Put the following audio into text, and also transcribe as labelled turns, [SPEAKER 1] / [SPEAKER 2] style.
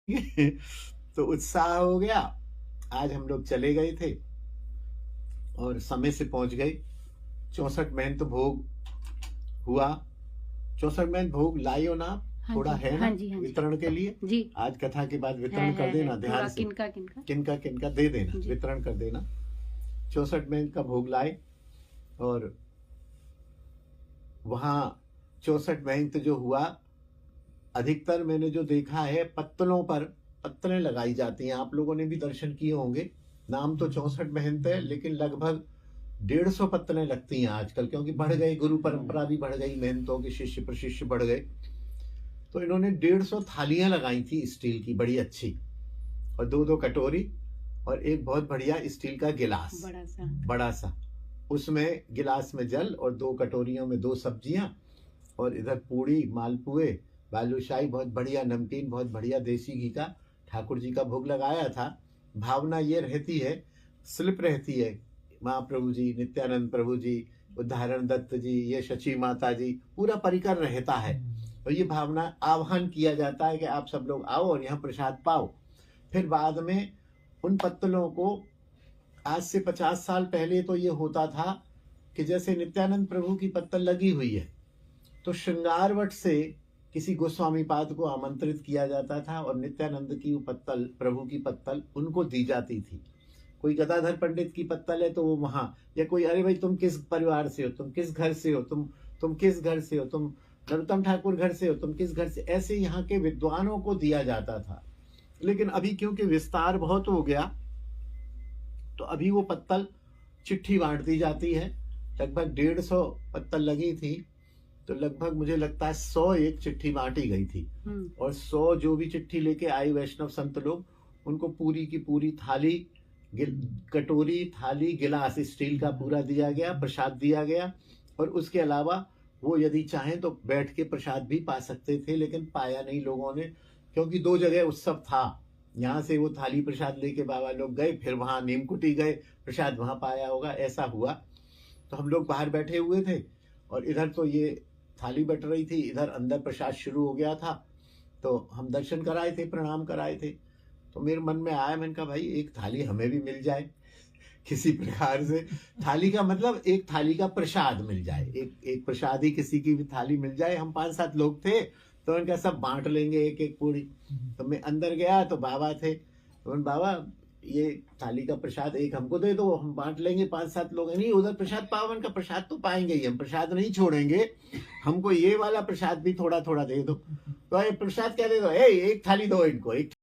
[SPEAKER 1] तो उत्साह हो गया। आज हम लोग चले गए थे और समय से पहुंच गए। 64 महंत भोग हुआ। 64 महंत भोग लाइयो ना,
[SPEAKER 2] हाँ
[SPEAKER 1] थोड़ा
[SPEAKER 2] जी,
[SPEAKER 1] है
[SPEAKER 2] हाँ
[SPEAKER 1] ना
[SPEAKER 2] जी, हाँ जी,
[SPEAKER 1] वितरण के लिए।
[SPEAKER 2] जी
[SPEAKER 1] आज कथा के बाद
[SPEAKER 2] है
[SPEAKER 1] वितरण कर देना
[SPEAKER 2] थोड़ा
[SPEAKER 1] ध्यान से,
[SPEAKER 2] किनका किनका
[SPEAKER 1] किनका किनका दे देना,
[SPEAKER 2] जी।
[SPEAKER 1] वितरण कर देना। 64 महंत का भोग लाए और वहां 64 महंत जो हुआ, अधिकतर मैंने जो देखा है पत्तलों पर पत्तलें लगाई जाती हैं। आप लोगों ने भी दर्शन किए होंगे। नाम तो 64 महंत है लेकिन लगभग 150 पत्तलें लगती हैं आजकल, क्योंकि बढ़ गई, गुरु परंपरा भी बढ़ गई, महंतों के शिष्य प्रशिष्य बढ़ गए। तो इन्होंने 150 थालियां लगाई थी स्टील की, बड़ी अच्छी, और दो दो कटोरी और एक बहुत बढ़िया स्टील का गिलास, बड़ा सा। उसमें गिलास में जल और दो कटोरियों में दो सब्जियां, और इधर पूड़ी, मालपुए, बालूशाही, बहुत बढ़िया नमकीन, बहुत बढ़िया देसी घी का ठाकुर जी का भोग लगाया था। भावना ये रहती है, स्लिप रहती है, महाप्रभु जी, नित्यानंद प्रभु जी, उदाहरण दत्त जी, ये शची माता जी, पूरा परिकर रहता है। और ये भावना आह्वान किया जाता है कि आप सब लोग आओ और यहाँ प्रसाद पाओ। फिर बाद में उन पत्तलों को, आज से 50 साल पहले तो ये होता था कि जैसे नित्यानंद प्रभु की पत्तल लगी हुई है तो श्रृंगारवट से किसी गोस्वामी पाद को आमंत्रित किया जाता था और नित्यानंद की वो पत्तल, प्रभु की पत्तल उनको दी जाती थी। कोई गदाधर पंडित की पत्तल है तो वो वहां, या कोई, अरे भाई तुम किस परिवार से हो, तुम किस घर से हो, तुम किस घर से हो, तुम नरोत्तम ठाकुर घर से हो, तुम किस घर से, ऐसे यहाँ के विद्वानों को दिया जाता था। लेकिन अभी क्योंकि विस्तार बहुत हो गया तो अभी वो पत्तल चिट्ठी बांट दी जाती है। लगभग 150 पत्तल लगी थी तो लगभग मुझे लगता है 100 एक चिट्ठी बांटी गई थी। और 100 जो भी चिट्ठी लेके आई वैष्णव संत लोग, उनको पूरी की पूरी थाली, कटोरी, थाली, गिलास स्टील का पूरा दिया गया, प्रसाद दिया गया। और उसके अलावा वो यदि चाहें तो बैठ के प्रसाद भी पा सकते थे, लेकिन पाया नहीं लोगों ने, क्योंकि 2 जगह उत्सव था। यहाँ से वो थाली प्रसाद लेके बाबा लोग गए, फिर वहां नीमकुटी गए, प्रसाद वहां पाया होगा, ऐसा हुआ। तो हम लोग बाहर बैठे हुए थे और इधर तो ये थाली बट रही थी, इधर अंदर प्रसाद शुरू हो गया था। तो हम दर्शन कराए थे, प्रणाम कराए थे। तो मेरे मन में आया, मैंने कहा भाई एक थाली हमें भी मिल जाए किसी प्रकार से। थाली का मतलब एक थाली का प्रसाद मिल जाए, एक प्रसाद ही किसी की भी थाली मिल जाए। हम 5-7 लोग थे तो उनका सब बांट लेंगे एक एक पूरी। तो मैं अंदर गया तो बाबा थे, तो बाबा ये थाली का प्रसाद एक हमको दे दो, हम बांट लेंगे 5-7 लोग। नहीं, उधर प्रसाद पावन का प्रसाद तो पाएंगे ही, हम प्रसाद नहीं छोड़ेंगे, हमको ये वाला प्रसाद भी थोड़ा थोड़ा दे दो। तो ये प्रसाद क्या दे दो, एक थाली दो इनको, एक